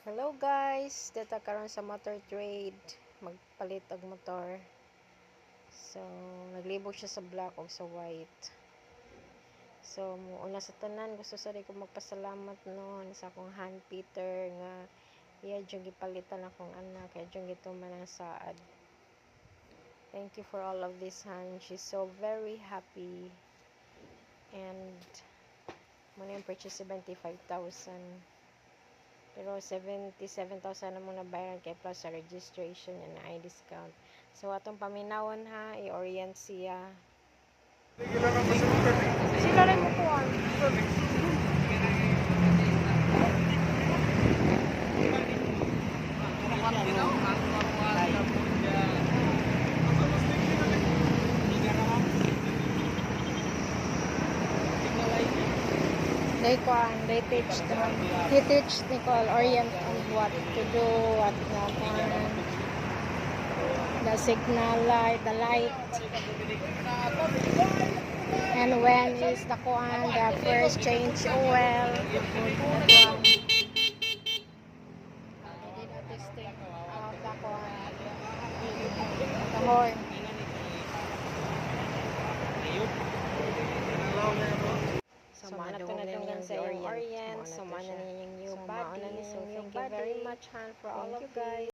Hello guys, dito karon sa motor trade, magpalit og motor. So naglibog siya sa black o sa white. So una sa tanan, gusto sa ko magpasalamat noon sa akong hand Peter nga iya jud gipalitan akong anak, kaya jud gituman ang saad. Thank you for all of this, Han. She's so very happy. And muna yung purchase 75,000. Pero 77,000 na muna bayaran kay plus sa registration and na discount. So atong paminawon ha, i-orient siya. Sila rin mo kuwan. They teach Nicole orient on what to do, what not, the signal light, the light, and when is the first change oil. Testing of the horn. Sumana to na itong sa Orient. Sumana na yung new body. So thank you very much, Han, for all of you guys.